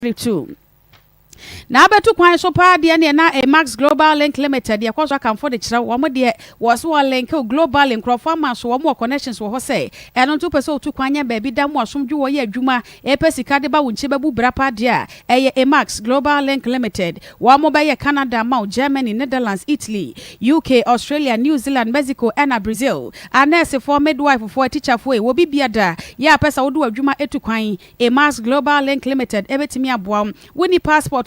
2. Na betu kwan so pa de na Max Global Link Limited de kwaso kan for de kira wo mo de wo so link global link crofo ma so wo mo connections wo ho say eno to pese otu kwanya ba bi da mo asomdwu wo ye adwuma sika de ba wo nche babu brapa de a Max Global Link Limited wo mo ba ye Canada, Germany, Netherlands, Italy, UK, Australia, New Zealand, Mexico and Brazil. Nurse for midwife for teacher for wo bibia da ya pese wo do adwuma etu kwan Max Global Link Limited ebetimi aboa woni passport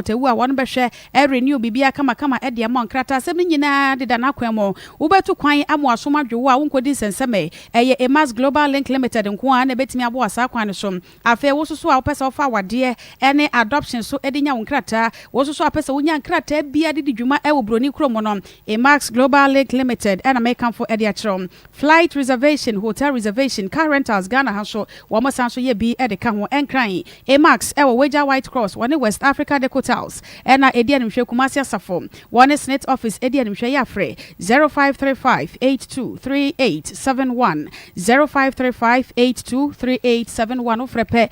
ewu a won behwe renew bibia kama e de amon krata sem nyina de da na kwemo wo betu kwan amo asomadwo a wonkodi senseme eye Max Global Link Limited nko a na betimi abo asa kwan so afa wo soso a wo pese ofa wade ene adoption so e de nya wonkrata wo soso a pese wonya nkrata bia de dwuma e wo broni kromo no Max Global Link Limited and American for Edia Chrom flight reservation, hotel reservation, car rentals Ghana ha so wo mo san so ye bi e de ka ho enkran Max e wo Wager White Cross one West Africa de hotels ena Edian Mhwe Kumasi Asafo one Senate office Edian Mhwe Yafre 0535823871 0535823871 ofrepe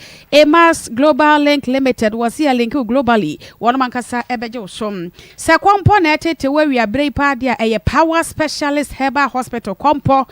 Max Global Link Limited was here link globally one man kasa ebeje osom se kwompo na etete we abrei pa dia eye power specialist herbal hospital kwompo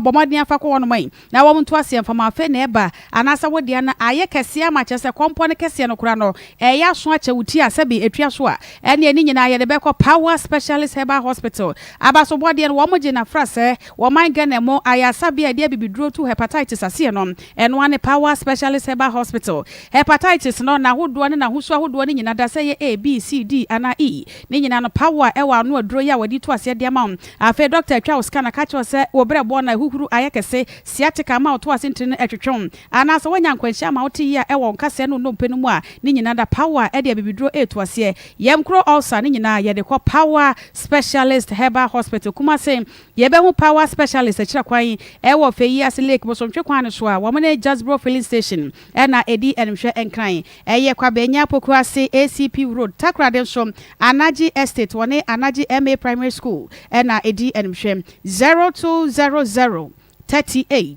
bomodin afa ko wono mai na wo mto ase mfama afa na eba anasa wo dia na aye kese ama chese kwompo ne kese no kura no ya so ache wuti asabi etwa so a ene ani nyina ye de beko power specialist herbal hospital abaso bode no wo moje na frase wo man gana mo ayasabi ade bibiduro to hepatitis ase no eno ane power specialist herbal hospital hepatitis no na hodo ne na huso hodo ne nyina da se ye A B C D ana E ne nyina no power e wa no aduro ya wadi to ase de ma afa doctor atwa uskana ka cho se wo bre bo na huhuru ayekese sciatica ma to ase ntene etwetwon ana so wanya nkwanhia ma wote ya e wo nkase no no mpenu mu a ne nyina da power e de bibiduro etu ase yemkro ulcer ne nyina ye de ko power specialist herbal hospital kuma se ye be hu power specialist akira kwan e wo feyi ase lake bo so ntwe kwan so a wo ne Jasbro filling station e na edi enhwe enkran e ye kwa benya poku ase ACP road Takrade so Anaji estate wone Anaji MA primary school e na edi enhwe 0200 38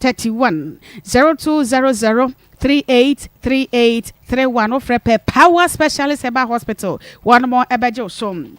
31 0200 383831 ofrepe power specialist herbal hospital one more ebejo som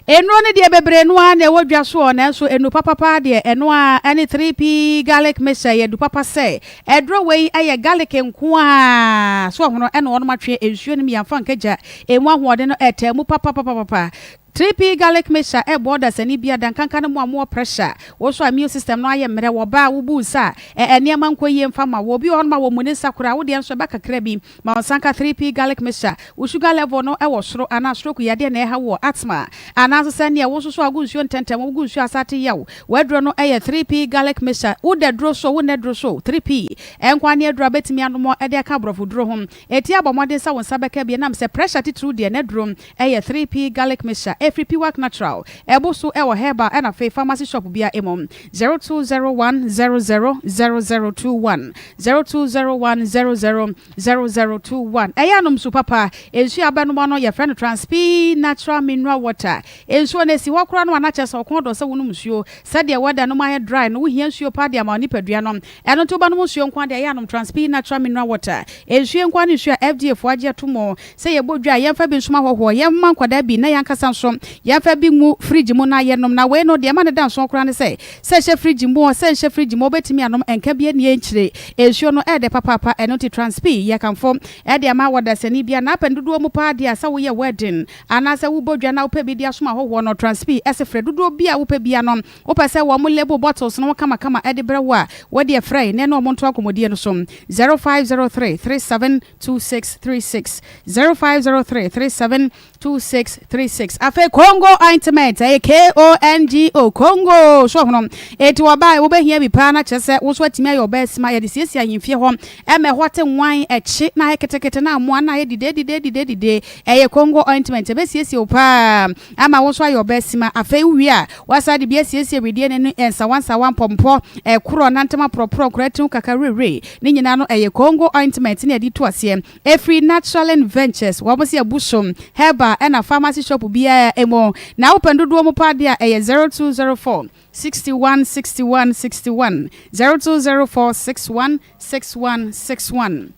enro ne de bebre no a na wadwa so na so enu papa de eno a any 3p garlic mixture ye du papa say edro we aye garlic nko a so hono eno no matwe ensuo ne mi amfa nkaja emu ahode no etemu papa 3p garlic mixture e border sani bia dan kankan mo amo pressure wo so immune system no aye mre wo ba wo bu sa eniema nkoye mfa ma wo bi on ma wo muni sakura wo de nso ba kakra bi ma sanka 3p garlic mixture wo sugar level no e wo soro ana stroke yade na e ha wo asthma ana so sane wo so agunsuo ntentem wo gunsuo asate yawo wadro no e 3p garlic mixture wo de dro so wo ne dro so 3p enkwa ne dro betimi anomo e de ka brofo dro hom eti abomode sa won sabeka bi nam se pressure titru de ne dro e 3p garlic mixture every work natural eboso ewo herba and a pharmacy shop bia emom 0201000021 0201000021 eyanom su papa ensu abanom no ye friend transp natural mineral water ensu na si wakora no anache so kodo se wonum suo se de weather no ma dry no hia nsuo pa de ma oni padua no eno to banom suo nkwa de eyanom transp natural mineral water ensu nkwa ni suo FDA fo age tomo se ye bodwa ye fa bi nsuma hoho ye man kwada bi na yankasa nso ya fa bi mu fridge mu na yenom na we no de ma ne dan so kora ne se she fridge mu se she fridge mu betimi anom enka bia ne enchire ensuo no e de papa eno ti transp ye kanfo e de ma wada sani bia na pendudo mu pa de asa wo ye wedding ana se wo bodwa na wo pa bi dia soma hoho no transp ese fre dudo bia wo pa bia no wo pa se wo mu label bottles no kama e de brewa wo de fry ne no mo nto akomodie no so 0503 372636 0503 372636 afa Congo ointment KONGO Congo so hono eti obai wo behia bi pa na chese wo so atimi ayo ba sima ye de siesia yimfie ho eme hote nwan echi na heketekete na amoa na ye dide Congo ointment be siesia opa ama wo so ayo ba sima afa wi a wasa de bia siesia bidie ne ensa wansa wampompo kuro nantema propro kretin kakarere ni nyina no Congo ointment ne edi to ase every natural ventures wo bo se abusom herba na pharmacy shop bia dia emo na opendodo mo pa dia 0204 61 61 61 0204 61 61 61.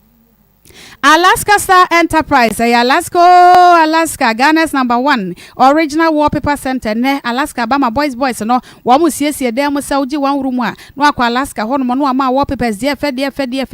Alaska Star Enterprise, Alaska, Ghana's #1 original wallpaper center. Ne Alaska Bama boys no. Wamu sie dem Saudi one room no akwa Alaska hono no ama wallpapers dia fe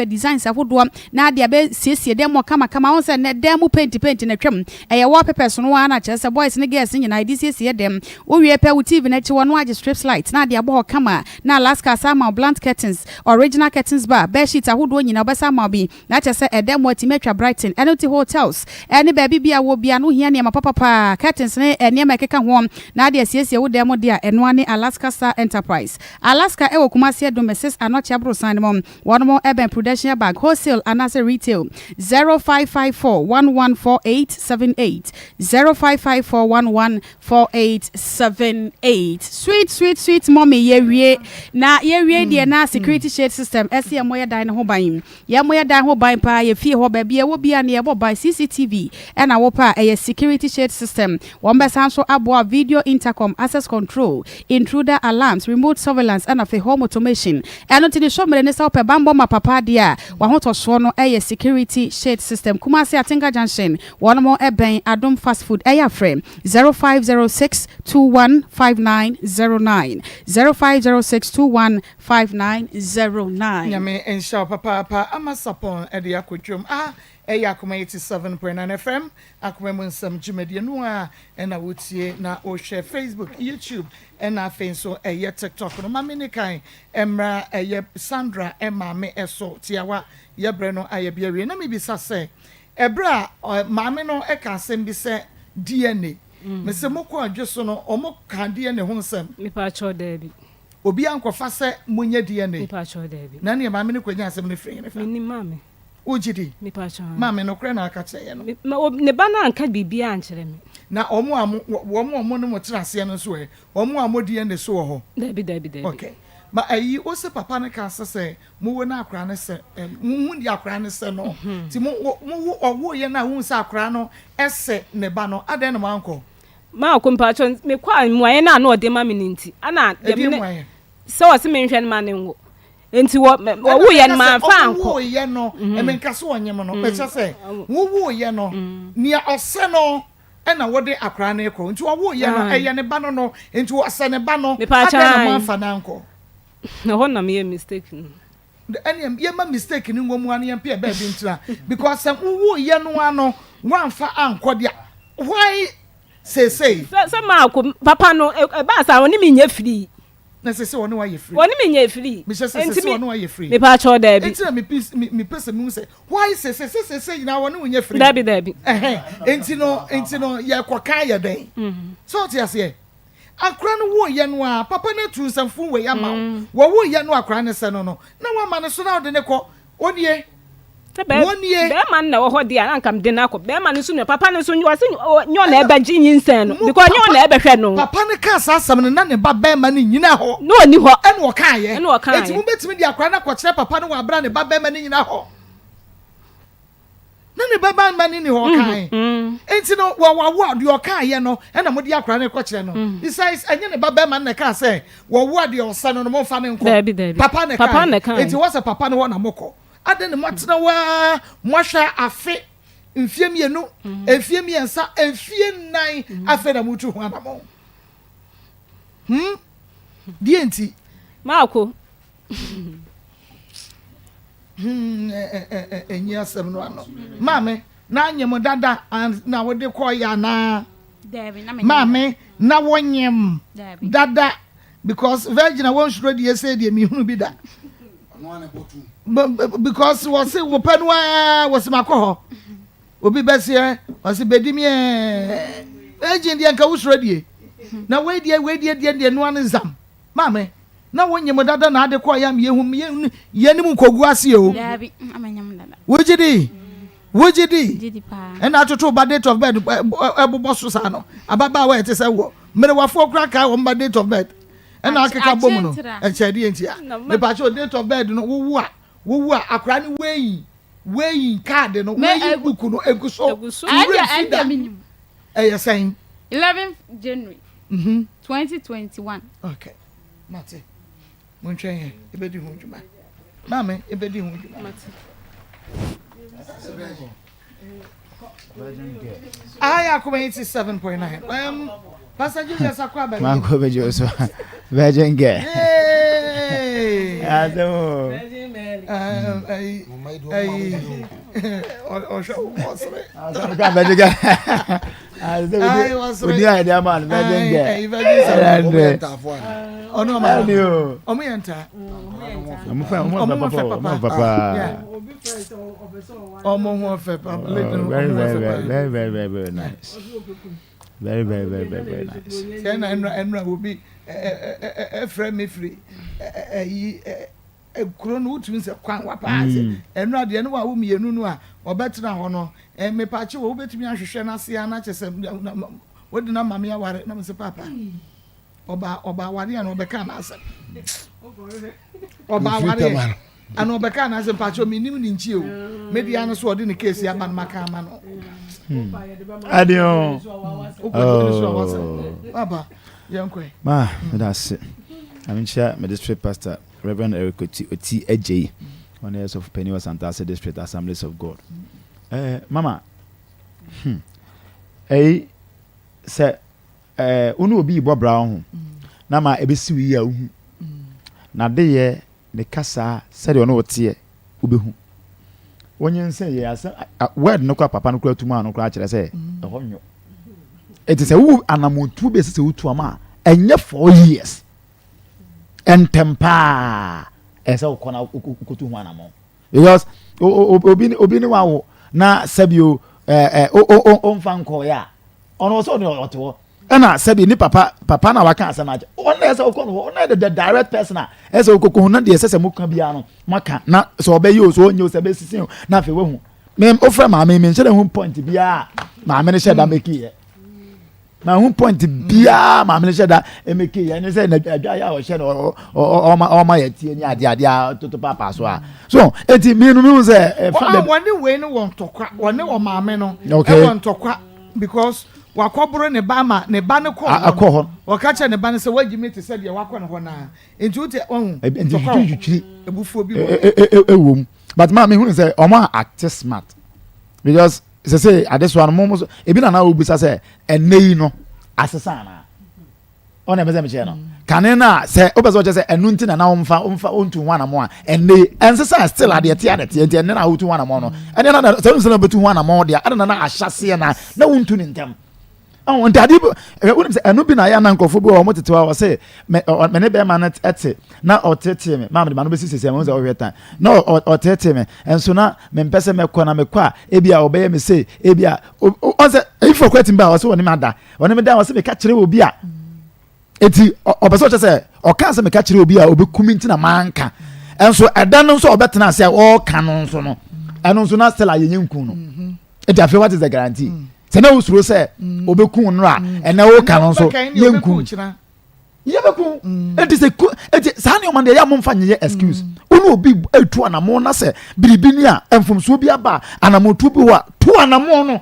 designs afodo na dia be sie dem kama on se ne dem paint na twam. Eye wallpapers no ana chese boys ne girls nyina di sie dem. Wo wie pe wo TV na chi wono age strip lights na dia bo kama na Alaska sama blunt curtains, original curtains bar, bed sheets afodo nyina obesa ma bi na chese edem Timetra Brighton, Enoti Hotels, any baby bia will be anu here near my papa curtains near my keka home. Nadia says you demo dear and one Alaska Star Enterprise. Alaska Ewo Kumasia Domesis are not Chabro Sanimum. One more urban prudential bag, wholesale and as a retail 0554 114878 0554 114878. Sweet mommy ye na ye dear na security shade system SCM moya dine hobaim. Ya moya dine hobaim pa ye fee ho baby e wo bia na ye bo by CCTV and awopa a security shade system. One besan so abo video intercom access control, intruder alarms, remote surveillance and of a home automation. And until the show me ne sa ope bambo ma papa dia wa hoto so no a security shade system. Kumasi Atinga Junction, one more eben Adom fast food a frame 0506 215909 0506 215909. Yame ensha papa amasapon ede akodwom Akoma 87.9 FM Akoma munsam jimedie no a na wotie na o share Facebook, YouTube na fenso TikTok no mame ne kan emra Sandra mame eso tiawa ye bre no aye biawie na me bisa se ebra mame no ka asem bi se DNA me se mokọ adweso no omo kan DNA ho nsem me pa cho David obi ankofa se munye DNA me pa cho David na ne mame ne kwanya asem ne frɛ ne fa ni mame ojidi me pa cho mame no kra na aka kyeye no ne ba na anka bibia ankyere me na omo no motrase no so omo amodi ne so ho David okay ma ayi o se papa ne ka se mo wo na akra ne se mo di akra ne se no ti mo owo ye na hu se akra no ese ne ba no ade no manko ma akompa cho me kwa muaye na ode ma me nti ana de me se o se me nhwe ma ne ngo enti wo ye ma fa anko wo ye no e me nka so onyem no pe se wo ye no nia ose no na wode akra na ekro nti wo ye no eye ne ba no no enti wo ase ne ba no ade na ma fa na anko no ho na me mistake any ye ma mistake ni ngomu an ye pe be bi ntira because wo ye no ano wan fa anko dia why say ma ko papa no e ba sa woni me nya free na say woni wa ye free woni me nya free me say woni wa ye free me pa cho David enti me pese me say why say na woni wo nya free David enti no ye kwaka ye den so ti ase akra no wo ye no a papa na tu nsamfu we ya ma wo ye no akra ne se no na wa ma ne so na ode ne ko odie be man na wo ho dia na nkam de na ko be man so no papa ne so nyo na eba gi nyinsen no because nyo na eba hwe no papa ne ka asasam ne na ne ba be man nyina ho no ni ho ene wo kan ye enti mo betimi di akra na ko kire papa no wa bra ne ba be man nyina ho na ne ba ba man ni ho kan enti no wo de o kan ye no ena mo di akra ne ko kire no besides enye ne ba be man ne ka say wo de o sa no mo fa ne nko papa ne kan enti wo say papa ne wo na moko ade ne matena wa mwasha afe mfie mienu efie miensa efie nan afe na mutu ho anamo dienti maako enyi asem no ano mame na anyem dada na wode koya na mame na wonyem dada because virgin won should dey say dey me hunu bi da because was it wopanwa was makoho obi besie was bedimi agent dia nka wusro die na we die no an zam mame na wonyem dada na ade ko yam yehum yenim kogu ase o dabi amanyam dada wojidi pa and atoto ba date of birth ebobo so sa no ababa wa ete se wo mere wafo kra ka wo ba date of birth and akeka bom no e chede entia me pa cho date of birth no wo akra ni weyi card no weyi book no eguso ade minim yes saying 11th January. 2021. Okay. Mate. Munchen, ebedi hu djuma. Mame, ebedi hu djuma. Mate. Akoma 87.9. Pastor Julius Akwa Bejo. Manko Bejo so. Virgin girl. Yay! Ado. O show was it? Ado Virgin girl. Ado. Odi idea man Virgin girl. Oh no man. Omo yenta. Omo papa. Omo ho fe papa. Very nice. Very nice. Then enra will be friend me free. Kuro no utumi se kwan wa paase. Enra de no wa wo mienu no a obetena ho no. Me paache wo betumi ahwehwe na se ana kyese wodi na mame aware na me se papa. Oba ware na obeka na asem. Oba ware. Ana obeka na asem paache me nim ni nchi o. Media no so odi ne case ya man maka ama no. Adio. Baba, yankwe. Ma, that's it. I'm share my district pastor, Reverend Eric Oti AJ, 1 years of Pennyworth and Tassa District Assemblies of God. Mama, say, unu bi bo brown. Na ma ebesi wi ya uhu. Na de ye ne kasa said ono otie ubehu. Wonye say ye asa word no kwa papa no kwa tuma no kwa kire say ehonyo. It is a wu anamotu be say utu ama enye 4 years. Entempa esa ukona ukutu hu anamo. Because obi ni wa wo na sabio o mfa nko ya. Ono so no oto. Ena sabi ni papa na waka asa na aje. Ono esa ukono ono the direct person esa ukoko na de esa muka bia no maka na so obeyi o so onye o sabe sisin na fe wehu. Me ofra ma me nche hu point bia ma me ne sheda meki ye. Na hu point bia ma me ne sheda emeki ye ne say na adwa ya o she no o ma ye tie ni ade toto papa so a. So enti me no say woni we no won tokwa woni o ma me no e won tokwa because wakobro ne ba ma ne ba ne ko akọ o ka che ne ba ne se wagimi te se de wakọ ne ho na enti uti ohun twitwitwiri ebufu obi ewom but ma me hu say o ma act smart because say at this one mo ebi na obisa say enei no asesa na ona be say me che no kane na say obeso che say enu nti na omfa ontu ho anamo a enei ensesa still ade tie enti enne na otu ho anamo no enne na say na betu ho anamo de ade na ahyase na wontu ni ntem oh ntade wonim say enu bi na ya na nkofo bi o mo tetewa o say me ne be ma na ete na otete me ma me no be sisi me say o hweta na otete me enso na me mpese me kọ na me kọ a ebia obeye me say ebia o say if o kwetin ba o say woni me da o say me ka kire obi a eti obeso che say o ka say me ka kire obi a obekumi ntina manka enso eda no so obetena say o ka no nso no eno nso na stella yenyenku no eti afi what is the guarantee se na usuro se obekun no a ena o ka no so yenku yebeku eti se eti sa ne o man de ya momfa nye excuse unu obi etu anamo na se biribini a emfomso bi aba anamotu bi wa tu anamo no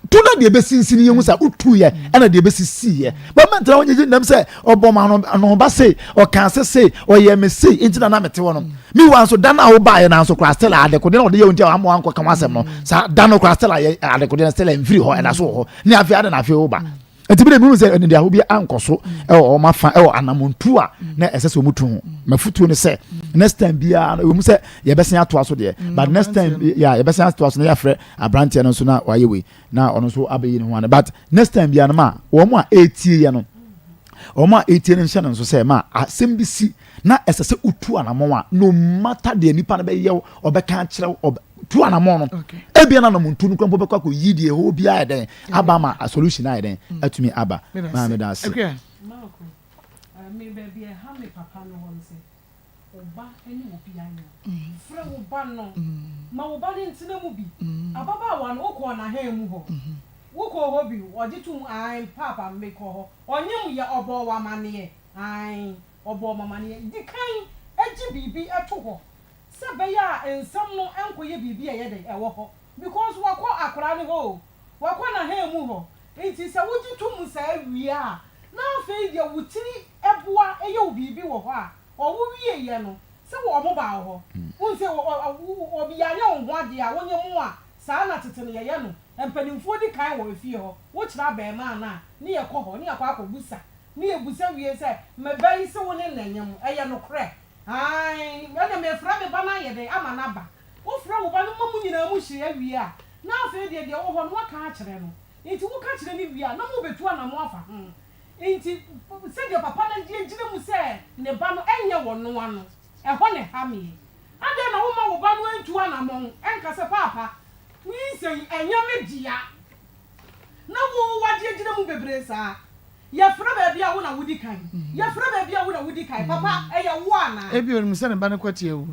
tu na de besinsini yemu sa utu ye ena de besisi ye but man tra onye ndem se oboma no ba se o kan se o ye me se intina na mete wono mi wan so dan a wo ba ye na so kra stella adekode na o de ye onti amo anko kan asem no sa dan no kra stella ye adekode na stella mfiri ho ena so ho ni afia de na afia wo ba etibire mi se ene de aho bi ankoso o ma fa anamontu a na esese omutu mafutu ne se next time bia we mu se ye besen ato aso de but next time ye besen ato aso na ya frɛ abrantie no so na waye we na ono so abeyi ne ho ana but next time bia no ma wo mu a etie ye no o ma etie ne hye no so se ma asem bi si na esese utu anamon a no matter de nipa na be ye obeka kire tu anamon no ebia na namuntu no kwampo bekwa ko yidie ho bia eden aba ma a solution eden atumi aba ma me da se me baby ha me papa no ho se oba eni obi anya frɛ wo ba no ma wo ba ne ntina mu bi ababa wa no okọ na ha emu ho woko ho bi ojitum ai papa me ko ho onyem ye obo wa mane ai obo mama ne di kan eji bibi eto ho se be ya ensam no enkoye bibi ye de ewo ho because wako akora ne ho wako na ha emu ho enti se wuji to mu sa wi a na fe dia wutiri eboa eye obibi wo ho a owo wie ye no se wo mo ba ho un se obi ya nya wo ade a wonye mu a saa na tete no ye no empanimfo di kan wo fie ho wo kira ba ma na ne ye kɔ ho ne akɔ akɔbusa ne ye busa wie se me bai se wo ne nanyam eye no korɛ ai na me fra me ba na ye de ama na ba wo fra wo ba no mu nyina mu hye awie a na afi de wo ho no waka a kyerɛ no enti wo ka kyerɛ ne wie a na mo betu na mo afa enti se de papa na die gire mu se ne ba no enye wo no ano ɛhɔ ne ha me ade na wo ma wo ba no entu na mo enka se papa mi se enye me dia na wo wa die gire mu bebre saa ya fra ba bia wo na wudi kan ya fra ba bia wo na wudi kan papa eye wo ana ebi o se ne ba ne kwatie wo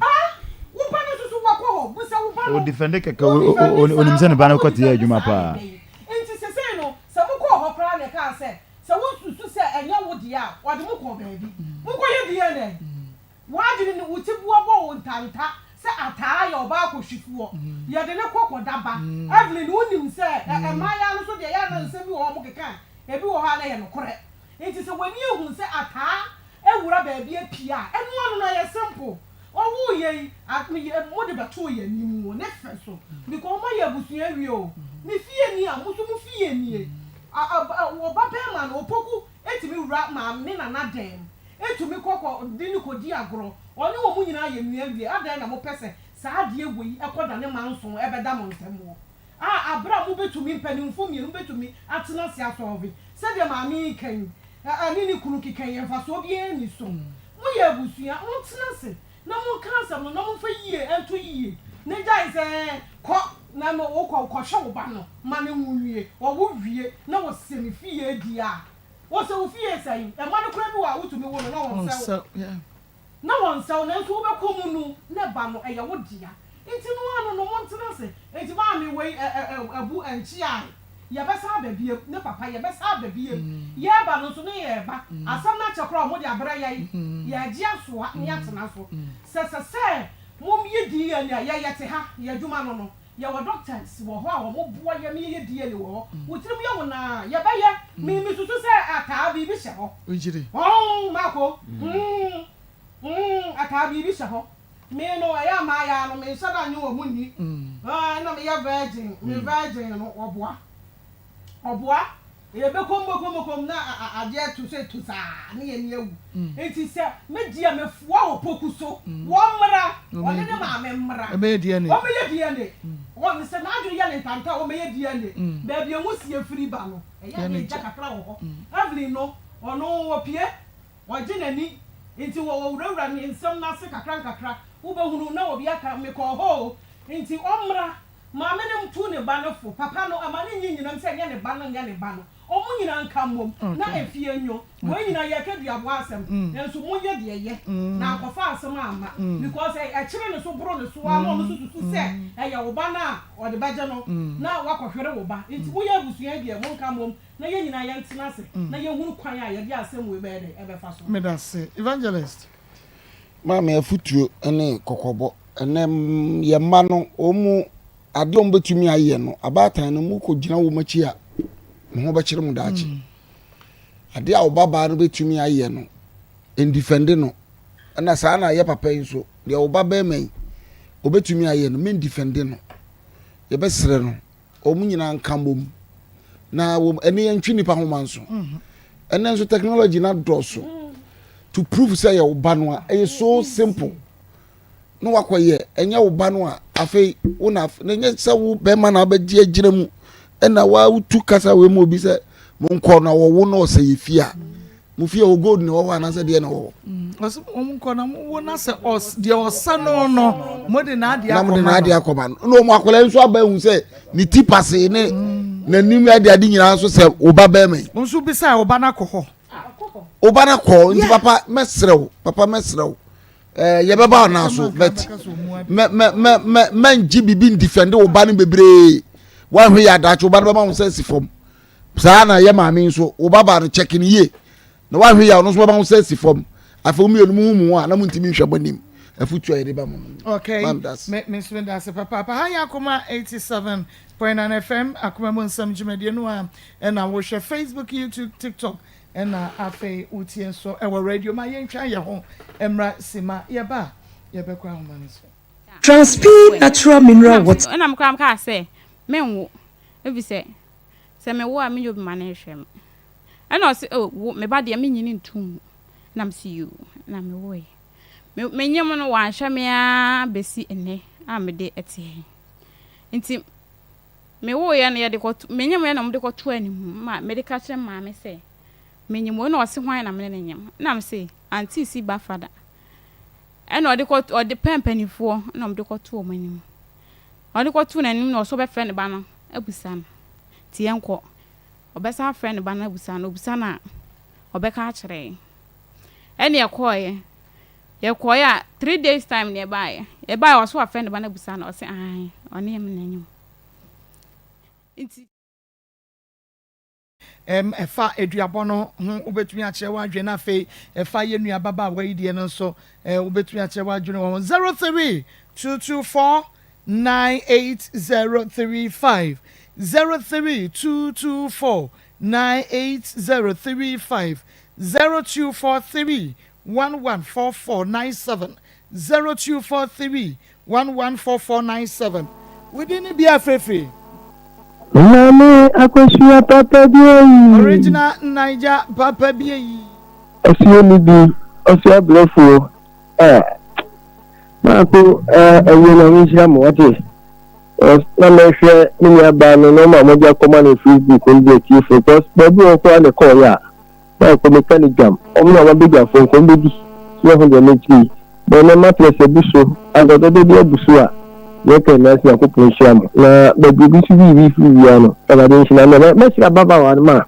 wo ba no susu wa ko ho bu se wo ba no o defend keke onim se ne ba ne kwatie adwuma pa enti se se no se wo ko ho kra ne ka se wo susu se enye wo dia wo de mo ko ba bi mo ko ye dia ne wa de ne wuti buo bo wo ntanta se ataa ya oba ko hwifuo ye de ne kokko daba Evelyn unim se emaya no so de ya na nse bi wo mo keka ebi wo ha na ye no kore enti se wani ehun se ataa ewura ba bi apia enu anu na ye simple owu ye mo de beto ye nimu ne feso because mo ye busu awie o ni fie ni a mo so mo fie ni wo ba be ma na opoku etimi wura ma me na na dem etumi kokko dini ko di agro oni wo mu nyina ye nua wie adan na mo pese saa de egoyi ekoda ne manso ebeda mo ntemo abra mo betumi mpanimfo mienu betumi atena se asoove se de ma mi kan ani ni kunu kikan ye fa so bi ani so mo ye abusua mo tena se na mo kansa mo na mo fa yie ento yie ne jai se ko na mo wo ko hwe wo ba no ma ne nwuwie wo wo wie na wo se mi fie dia wo se wo fie sai e ma ne kura bi wa wutumi wo no na wo se na won saw na nso be komunu na ba no eye wo dia enti no anu no montena se enti ba mi we abu anchi ai ye be sa ba bie ne papa ye be sa ba bie ye ba no so ne ye ba asam na chekro mo de abra ye ye agi aso ne yatena so se mom ye di ye ne ye te ha ye dwuma no ye wo doctors wo ho a wo boa ye me ye di ye ne wo wotirim ye wo na ye be ye mi susu se aka bi bi hye ho ojire mako aka bi bi hye ho me no ya ma ya no me sada nyu wo munni na me ya virgin me virgin no oboa ye be kom na ade to say to sa ne ye ne awu enti se me dia me fuwa wo pokuso wo mra wo ne ma me mra me dia ne wo me ye dia ne wo me se na adu ye ne tanta wo me ye dia ne ba bia mu sie firi ba no ya ne ja kakra wo ho Evelyn no ono wo pie wo je nani enti wo wurawura ne nsem na se kakra wo be hunu na wo bia ka me ko ho enti omra ma me ne mtu ne ba no fo papa no ama ne nyinam se nya ne ba no omu nyina nka mom na efie enyo wo nyina ye ka duabo asem enso mo ye de ye na akofa asem ama because e kire ne so bro ne so ama no susu se e wo ba na o de baje no na wakohwere wo ba enti mo ye abusua de mo nka mom na ye nyina ye ntena se na ye hunu kwan a ye de asem we be de e be fa so me da se evangelist mama afutuo ene kokobo ene ye ma no omu ade om betumi aye no abatan no mu ko gina wo machi a mo ba kire mu daachi ade a obaba no betumi aye no en defend no na saa na ye papa nso de obaba man obetumi aye no men defend no ye besere no omu nyina nkamom na wo ene yantwi nipa ho manso ene nso technology na doso to prove say your banwa is so simple no wakoye enya wo banwa afei una nenye se wo be ma na abaji agire mu ena wa utu kasa we mu obi se mo nko na wo na ose yefia mu fie o gold ne wo wa na se de na wo os mo nko na wo na se os de osa no mo de na ade akoma na mo de na ade akoma no mo akola nso aba hu se ni tipase ne na nim ade nyina so se wo ba ba me nso bi sa wo ba na koho obana ko nti papa mesrew ye beba na so bet me nji bibi defend obana bebre wan hwe ya dacho obana beba mo sense form sa na ye maami nso obaba no check ni ye na wan hwe ya no so beba mo sense form afa mu yenu mu a na mu ntimi hwe bonim afutu ye de ba mo okay me swenda se papa ha ya Akoma 87.9 97.9 FM Akoma mu nsam jimedie no a na wo hwe Facebook, YouTube, TikTok na afi utie so e wo radio ma yentwa ye ho emra sima ye ba ye be kwa ho maniso Transpeed natural mineral water na mkram ka say menwo ebi say me wo a me yobi ma na hwem na o say oh me ba de me nyini ntum na me see you na me wo me nyem no wan hwe me a besi ene a me de ete nti me wo ya na ye de ko me nyem ya na me de ko to animu ma medical check ma me say me nyem wo na o se hwan na me ne nyem na me say anti si ba fada eno odi ko odi pempanifo na me de ko to o manim odi ko to na nim na o so be friend ba no abusa no ti enko obesa friend ba na abusa na obeka a kire ene ye koye 3 days time ne bae o so a friend ba na abusa na o se ai oni em na nyum nti efa eduabo no ho obetumi a kire wa adwe na fe efa ye nua baba wa yidie no so obetumi a kire wa adwe no 03 224 98035 03 224 98035 0243 114497 0243 114497 within be afrefe Maa Akos papa bi original Niger papa bi Asioni bi Osia blofo ma ko ewe na nshia mo wate na me hwe ni aba no no ma mo ja Akoma na Facebook on dey ti for because baby o ko na call ya na ko mechanic jam o mo na be ja for ko be di so ho de meti be na mattress ebuso agodo de ebuso a ye ke na si akopọ nshia mo na baby bi su bi fu ya no e ba de nshia na me sira baba wa ma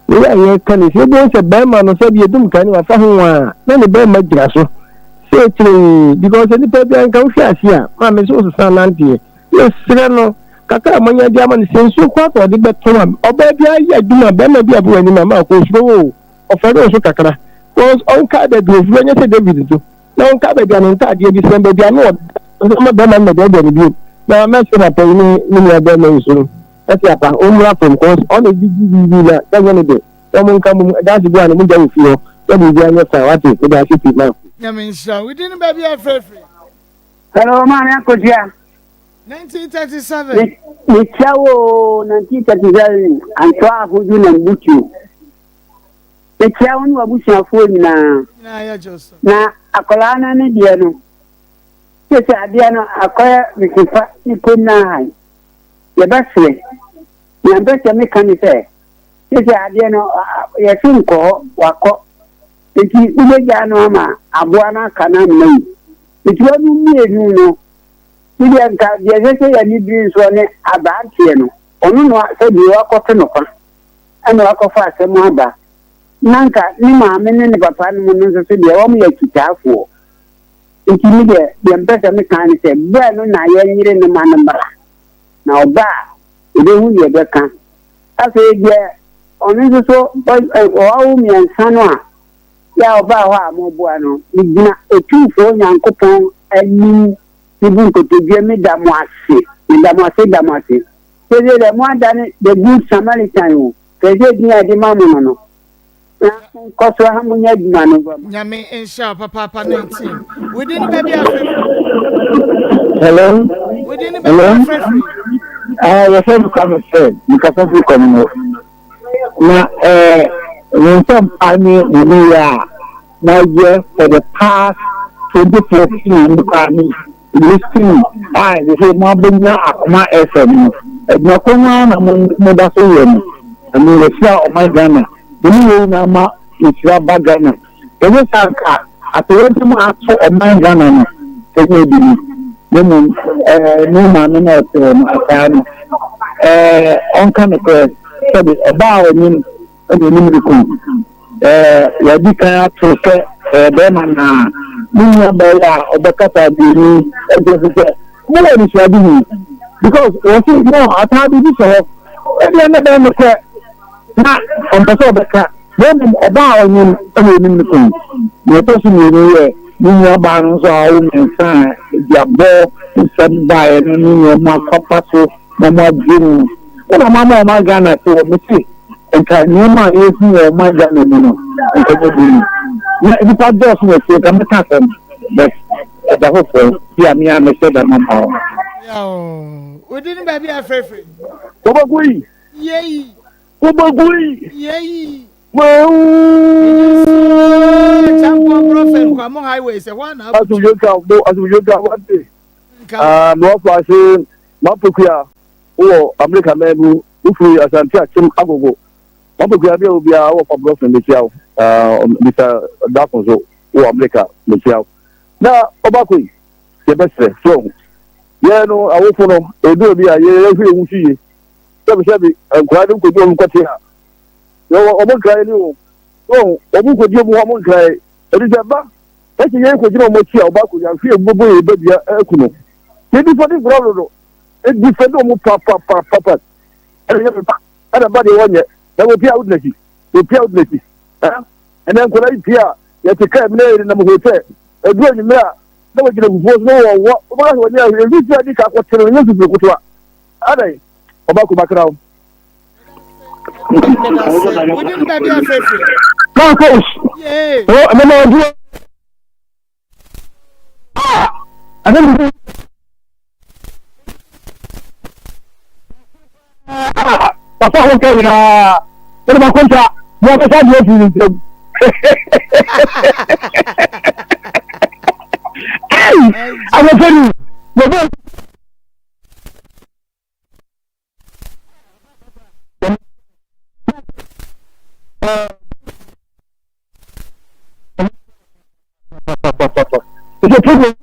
ye kan se bo se be ma no se bi edum kan wa fa ho wa na ne be ma gira so se tiri because any baby an ka hwe asia ma me so sa nantie yes no kaka manya dia ma ne sensu kwa to de beto ma oba bia ya duma be ma bia bo ani ma ko so o fa do so kakra because on ka da do fu anya se David to na on ka ba bia no ta de bi se be bia no ma be ma de de bi na me se na pe ni ya be no so ati apa o mura from cause on the big na that one de o mo nka mo that go an mo ja ofi ho e bi bia nya sa wate e da city na Yaminsha, we didn't baby afrefe. Hello Maa Akos 1937. ni chawo 1937 antwa huju na mbuchu ni chawo ni wabushi afo na Ya Joseph. na akolana ne die no sese ade no akoya misifa ikona hai ye basle ya mbese mekanise sese ade no ye sinko wako eti ubeja no ama aboa na kana mmai eti wanu mienu no ili anka sese ya ni brin so ne abaantie no onu no se bi wakote no kwa ana wakofa asemu aba nanka ni maame ne papa no no so de wo ya kitafo eti mi de mbese mekanise bra no na ye nyire no manambara na oba ebe hu ye beka afi je onu so o mi ansano a ya oba ho amoboa no igina etufo nyankopon ani ibun ko to je me damase teze le mo adane the good Samaritan o teze din ade mamu no ko so ha munya duma no ba Nyame insha papa 19 we didn't baby afrefe. hello We didn't baby afrefe. ya sabu kama said nikasafu kwa mno na some army ya na year for the past 2014 army listening they say mo benya Akoma FM na koma na mo da so yem na mo refia o my Ghana ni na ma refia ba Ghana ebe sanka atowenti mo ato o my Ghana no tenye bi ni ma no na to no akani on kan ko sabi ba o ni ni ko ya di kan ato ke be na ni ba ya obakata bi ni e mo ni so bi ni because o si no ata bi so e na be no ke na on ba so beka then ba o ni ko ni to si ni ye ni ba no so a o mensa ya bo sabi ba e no ni ma papa so Mama Dream. When a mama my Ghana to me see, and can you my is me my Ghana, and if I just was to come to them, but the hope, yeah, me, I'm a said that Mama. Oh, we didn't baby a favorite. Obagui, Yay, Obagui, yay. well, Champion Prophet, come on highways, a one as you got one day. No, I say, Mapukia, oh, America, maybe, if we as I'm touching Agogo. Mapukia will be our brother in the show, Mr. Dapozo, or America, the show. Now, Obagui, the best friend, so. Yeah, no, I will follow. They do be a year every week. Shabby, and cried to do Cotia. No, I'm crying. Oh, I could give one cry. It is a back. That's a year for you, Mochia, Baku, and feel Bobo, baby, Ekuno. Maybe for the brother, it defend on papa. And a body one yet. That will be outletty. Will be outletty. And then could I appear? Yet a cab nail in the hotel. A good mirror. No one was no what when you reach the dick what you know to go. Are they? Obaku background. We didn't baby a favorite. Maa Akos. Yay. Oh, and then I do. And then Papa okay na. Pero ba konta, mo ka sa diyo. I will tell you. It's a problem.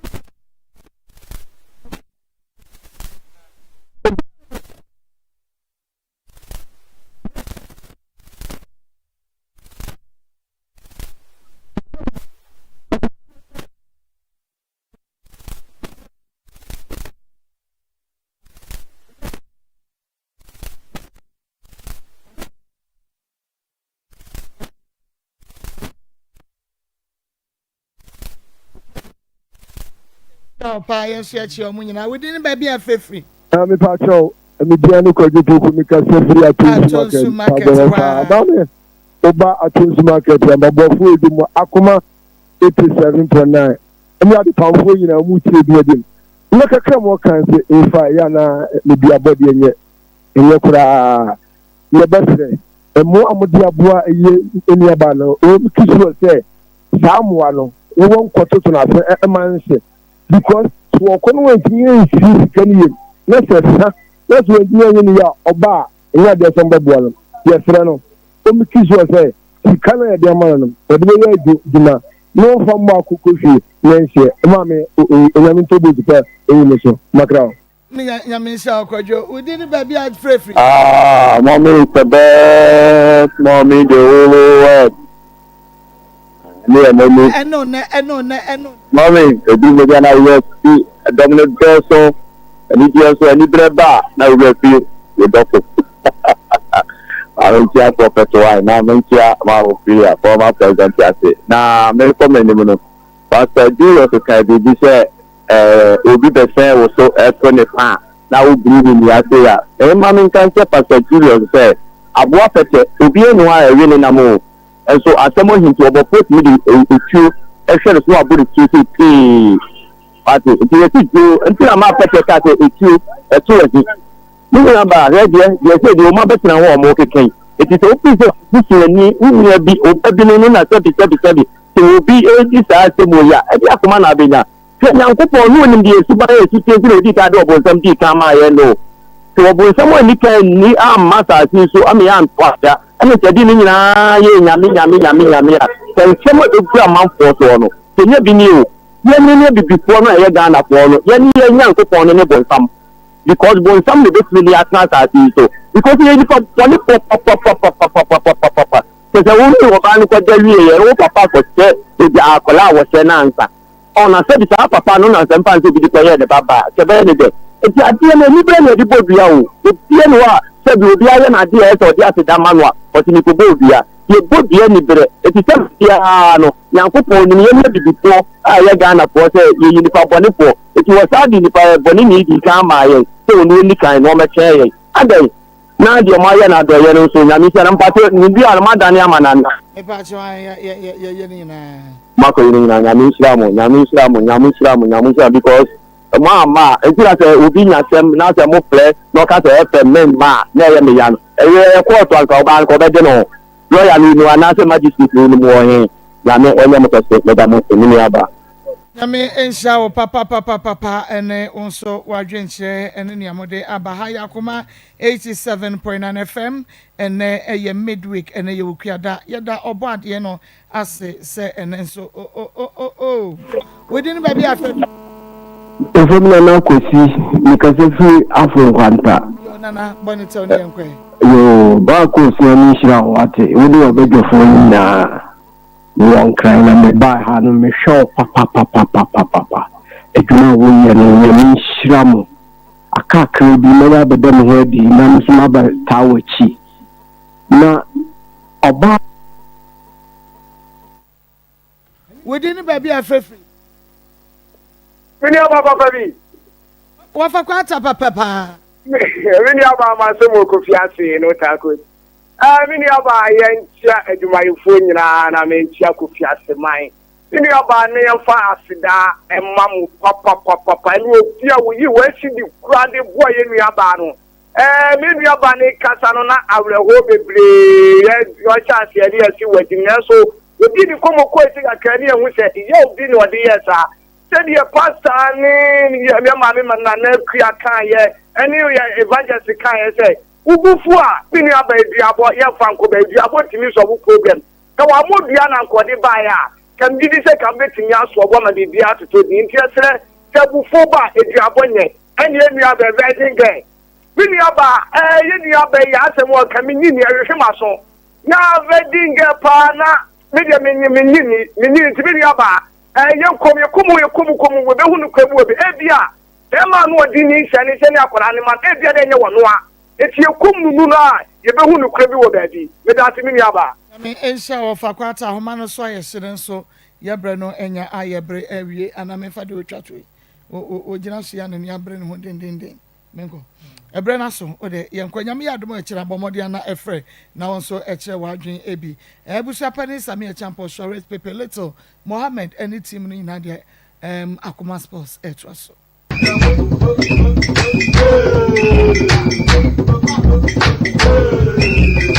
No, Pie, share your money now. We didn't baby a favorite. I'm a patrol. I'm a piano credit to Mika Sefri at Tuesday market. Oba at Tuesday market, and my boy, Akoma 87.9. And you have the pound for you know, we trade with him. Look at come what can say if I yana maybe a body in yet. In your best friend. And more Amudia a year in your banner. Oh, kiss will say, Samuano, we won't cut it on a man say. Because to a convent years, let's when you are Oba, and you are there some bad. Yes, Rano. Some kiss will say, he can't have their man, but the way I do, no from Makukushi, Nancy, Mammy, and I'm to be the English, Macron. Yamisha Kojo, we didn't baby a favorite. Ah, Mommy is the best, Mommy, the whole world. Yeah, Mommy. I know. Mommy, the people that I will see a dominant person, and if you also any bread bar, now we will feel the doctor. I don't care for Petroa, now I'm here, Mario, former president. Now, I'm recommending Pastor Julius can be said, will be the same was so at now we believe in the idea. And Mammy can say, Pastor Julius said, I bought it to be in why I really know. And so I summoned him to about 4 minutes to chew. Actually, it's not about the QCP. But if you do, until I'm up at the queue, a 2. You remember, they said you might better than one more king. It is open to this year, who will be open in a 30. It will be 80 size to Moya. And the Akoma Abina. Young people who in the super situation of some tea come I know. So, when someone you can need a master, so I mean, I'm faster. And it's a dinner, yammy. Then some of the amount for so. Can you be new? You be before I had done a follow. You young people on the some. Because when some of this really at night, I see so. Because you have got pop. Because I won't know about the papa was said if the Akola was an answer. On a set of papa, no, and sometimes to be declared the Baba. It's a dear, the people, the Pianoa, said will be an idea or the other Damanwa, but in Nicobia. You put the any better. It is no, Yankopon, you before I Ghana for you uniform Bonipo. It was hard in the Bonini, the Kama, so no kind, no matter. And then, now the Maya and the Yellow, so Yamisa and Pato, Nibia, Madania Manana. Marco, Yamusram, because Mama, and you say, Ubina, now the more play, no cat FM, men, ma, Nayamian, a quarter of Banco, Royally, no another majesty in the morning. Yame, Madame, Miniaba. Yame, and shower, papa, and also Wajin and Yamode Abahaya Akoma 87.9 FM, and a midweek, and a Yukiada, Yada Obad, as say, and so, we didn't maybe after. If I'm not because if we Afro Quanta, Nana, Bonitoni, yo, Barco, Mishra, what we do a bit of na one crying and me buy her no me show papa. It no we and Mishram. A car could be never be done ready, Namusma Tower Chi. Na Oba. We didn't baby afraid. Mini aba baby. What for quarter papa? Mini aba ma so mo kofi ase no tako. Mini aba yentia adwumayefo nyina na mentia kofi ase man. Mini aba ne yemfa asida emamu papa ni obi a wo yi we si di kura de boy enu aba no. Mini aba ne kasa no na awreho bebre yo chance ye dey si wadi na so obi di komo ko esi ka ni ehun se ye obi ni odi yesa. Said your pastor and your mammy man Kria can ye, and you evangelist can say, Ubufua, Pini Abbey, Diabo, Yanfanko, Diabo, to use of program. Now I would be an uncle can be this a committing us for one of the theatre to the interest, Tabufoba, a Diabone, and yet we have a wedding day. Pini Abba, you obey us and more coming in here, Shimason. Now, wedding partner, medium minute, Pini Abba. You come, we don't come with Ebia. Emma, no, Dini, Shani, Akora, Ebia, then you want. If you come, you don't crave your baby without Miniaba. I mean, a show of Aquata, Homano Soya, so Yabrano, and your Ayabre, every, and I'm in Fadu Chatry. O Janasian and Yabrin, who didn't Mengo. A brenaso, or the young Quanyamia, the Mocha, Bomodiana, a fray, now also a chair watching Ebi. Ebushapanis, Amir Champo, Shores, Pepe Little, Mohammed, any team in Nadia, Akoma Sports, Etraso.